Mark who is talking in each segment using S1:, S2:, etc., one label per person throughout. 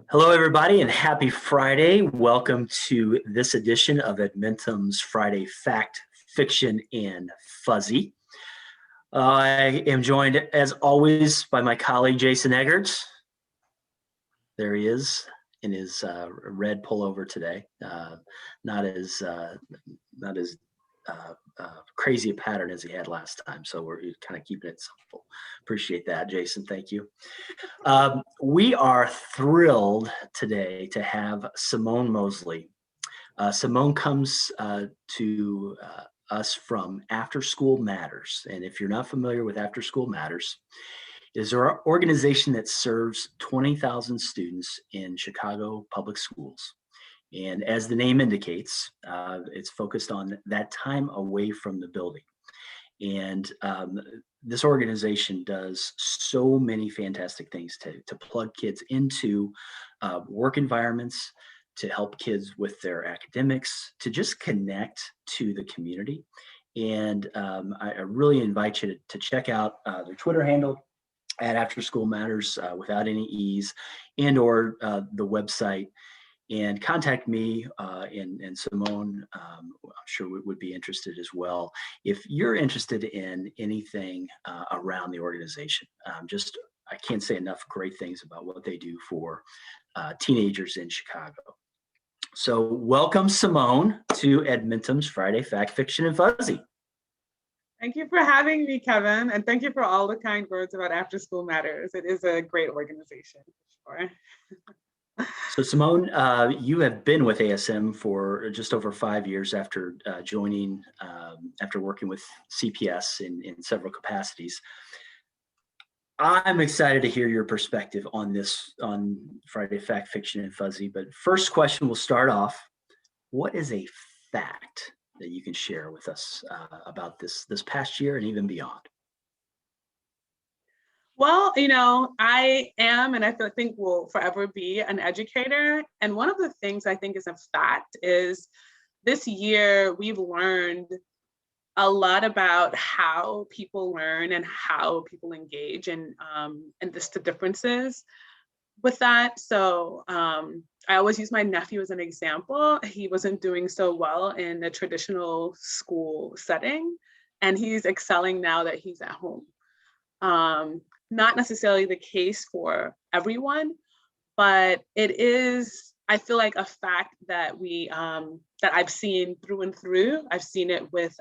S1: Hello, everybody, and happy Friday. Welcome to this edition of Edmentum's Friday Fact, Fiction, and Fuzzy. I am joined, as always, by my colleague, Jason Eggerts. There he is in his red pullover today. Not as crazy a pattern as he had last time, so we're kind of keeping it simple. Appreciate that, Jason. Thank you. We are thrilled today to have Simone Moseley. Simone comes to us from After School Matters. And if you're not familiar with After School Matters, it is our organization that serves 20,000 students in Chicago public schools. And as the name indicates, it's focused on that time away from the building. And this organization does so many fantastic things to plug kids into work environments, to help kids with their academics, to just connect to the community. And I really invite you to check out their Twitter handle at After School Matters without any E's, and or the website, and contact me and Simone. I'm sure we would be interested as well. If you're interested in anything around the organization, I can't say enough great things about what they do for teenagers in Chicago. So welcome, Simone, to Edmentum's Friday Fact, Fiction, and Fuzzy.
S2: Thank you for having me, Kevin, and thank you for all the kind words about After School Matters. It is a great organization, for sure.
S1: So Simone, you have been with ASM for just over 5 years after joining, after working with CPS in several capacities. I'm excited to hear your perspective on this, on Friday Fact, Fiction, and Fuzzy. But first question, we'll start off. What is a fact that you can share with us about this past year and even beyond?
S2: Well, I am, and I think will forever be, an educator. And one of the things I think is a fact is this year we've learned a lot about how people learn and how people engage, and just the differences with that. So I always use my nephew as an example. He wasn't doing so well in a traditional school setting, and he's excelling now that he's at home. Not necessarily the case for everyone, but it is, I feel like, a fact that that I've seen through and through. I've seen it with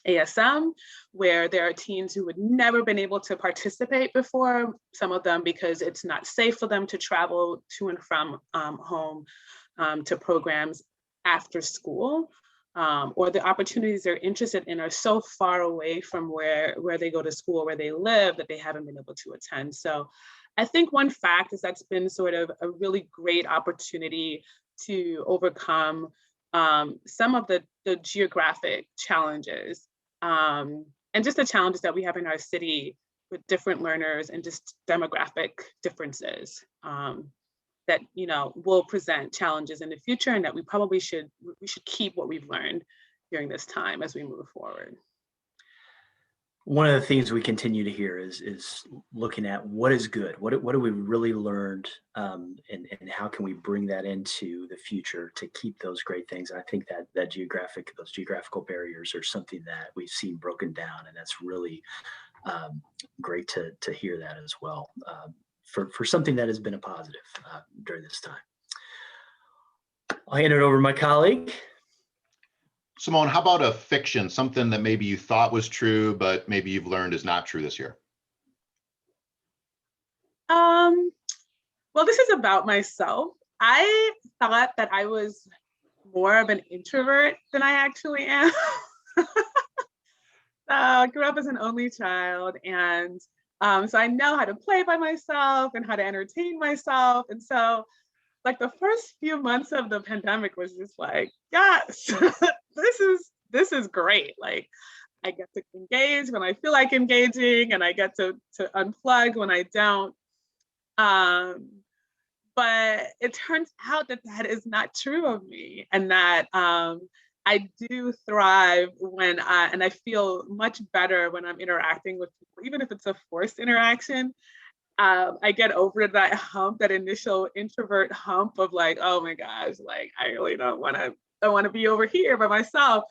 S2: ASM, where there are teens who would never been able to participate before, some of them because it's not safe for them to travel to and from home to programs after school, or the opportunities they're interested in are so far away from where they go to school, where they live, that they haven't been able to attend. So I think one fact is that's been sort of a really great opportunity to overcome some of the geographic challenges and just the challenges that we have in our city with different learners and just demographic differences that will present challenges in the future, and that we should keep what we've learned during this time as we move forward.
S1: One of the things we continue to hear is looking at what is good, what do we really learned, and how can we bring that into the future to keep those great things. I think that those geographical barriers are something that we've seen broken down, and that's really great to hear that as well, for something that has been a positive during this time. I'll hand it over to my colleague.
S3: Simone, how about a fiction, something that maybe you thought was true, but maybe you've learned is not true this year?
S2: Well, this is about myself. I thought that I was more of an introvert than I actually am. I grew up as an only child, and so I know how to play by myself and how to entertain myself. And so like the first few months of the pandemic was just like, yes, this is great. Like I get to engage when I feel like engaging, and I get to unplug when I don't. But it turns out that is not true of me, and that I do thrive when and I feel much better when I'm interacting with people, even if it's a forced interaction. I get over that hump, that initial introvert hump of like, oh my gosh, like I really don't want to be over here by myself.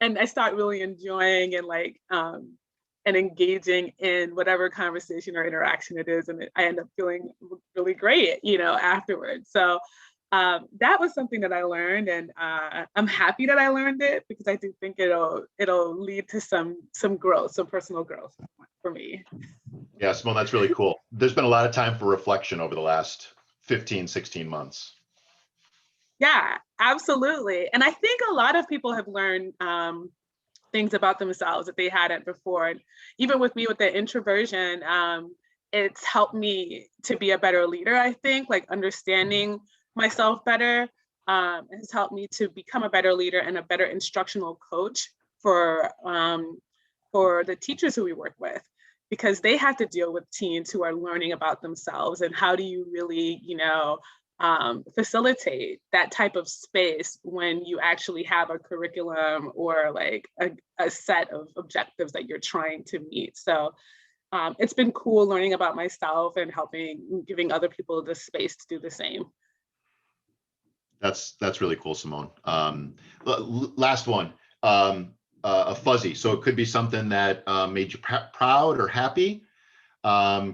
S2: And I start really enjoying and like and engaging in whatever conversation or interaction it is, and I end up feeling really great, afterwards. So that was something that I learned, and I'm happy that I learned it because I do think it'll lead to some growth, some personal growth for me.
S3: Yeah, Simone, that's really cool. There's been a lot of time for reflection over the last 15, 16 months.
S2: Yeah, absolutely. And I think a lot of people have learned things about themselves that they hadn't before. And even with me with the introversion, it's helped me to be a better leader, I think, like understanding myself better has helped me to become a better leader and a better instructional coach for the teachers who we work with, because they have to deal with teens who are learning about themselves, and how do you really, facilitate that type of space when you actually have a curriculum or like a set of objectives that you're trying to meet. So it's been cool learning about myself and giving other people the space to do the same.
S3: That's really cool, Simone. Last one, a fuzzy. So it could be something that made you proud or happy.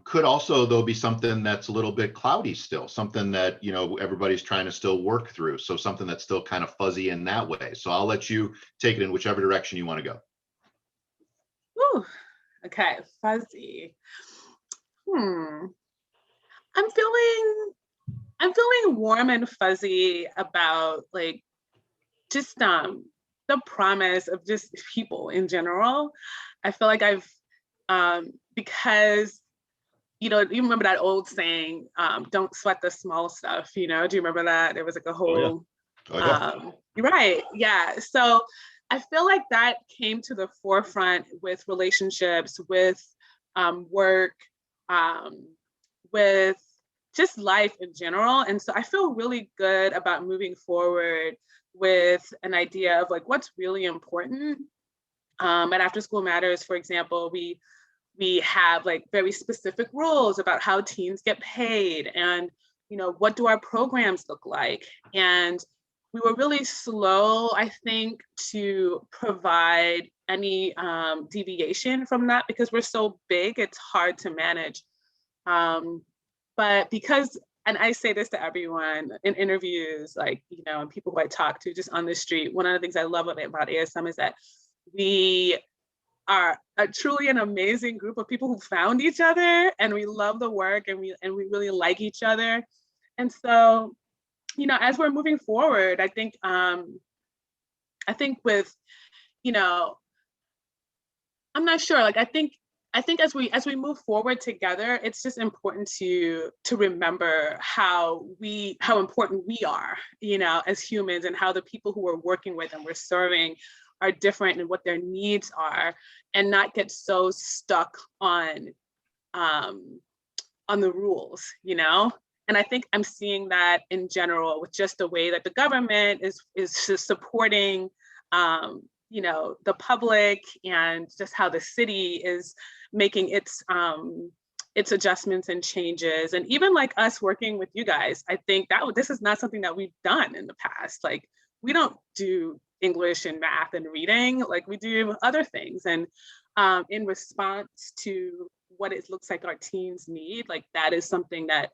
S3: Could also, though, be something that's a little bit cloudy still, something that, everybody's trying to still work through. So something that's still kind of fuzzy in that way. So I'll let you take it in whichever direction you want to go.
S2: Ooh, okay, fuzzy. I'm feeling warm and fuzzy about like just the promise of just people in general. I feel like I've because you remember that old saying, don't sweat the small stuff, do you remember that? There was like a whole you're right. Yeah. So I feel like that came to the forefront with relationships, with work, with just life in general. And so I feel really good about moving forward with an idea of like what's really important. At After School Matters, for example, we have like very specific rules about how teens get paid, and what do our programs look like. And we were really slow, I think, to provide any deviation from that because we're so big, it's hard to manage. But because, and I say this to everyone in interviews, like, and people who I talk to just on the street, one of the things I love about ASM is that we are truly an amazing group of people who found each other, and we love the work, and we really like each other. And so, as we're moving forward, I think with, I'm not sure, like, I think as we move forward together, it's just important to remember how important we are, as humans, and how the people who we're working with and we're serving are different and what their needs are, and not get so stuck on the rules, And I think I'm seeing that in general with just the way that the government is supporting, the public, and just how the city is making its adjustments and changes. And even like us working with you guys, I think that this is not something that we've done in the past. Like, we don't do English and math and reading, like we do other things. And in response to what it looks like our teens need, like that is something that,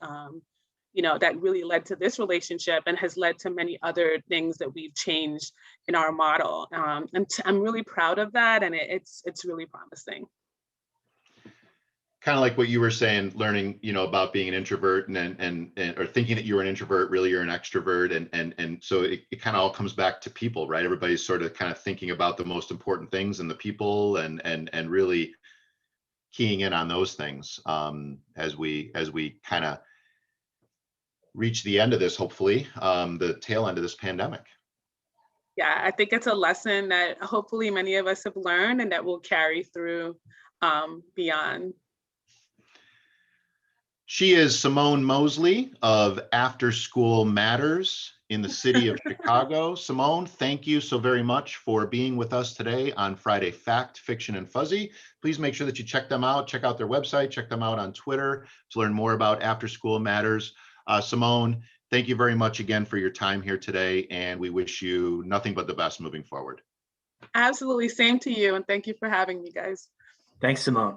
S2: that really led to this relationship and has led to many other things that we've changed in our model. And I'm really proud of that. And it's really promising.
S3: Kind of like what you were saying, learning, about being an introvert and or thinking that you're an introvert, really you're an extrovert. And so it kind of all comes back to people, right? Everybody's sort of kind of thinking about the most important things and the people, and really keying in on those things as we kind of reach the end of this, hopefully, the tail end of this pandemic.
S2: Yeah, I think it's a lesson that hopefully many of us have learned and that will carry through beyond.
S3: She is Simone Moseley of After School Matters in the city of Chicago. Simone, thank you so very much for being with us today on Friday Fact, Fiction, and Fuzzy. Please make sure that you check them out, check out their website, check them out on Twitter to learn more about After School Matters. Simone, thank you very much again for your time here today, and we wish you nothing but the best moving forward.
S2: Absolutely, same to you, and thank you for having me, guys.
S1: Thanks, Simone.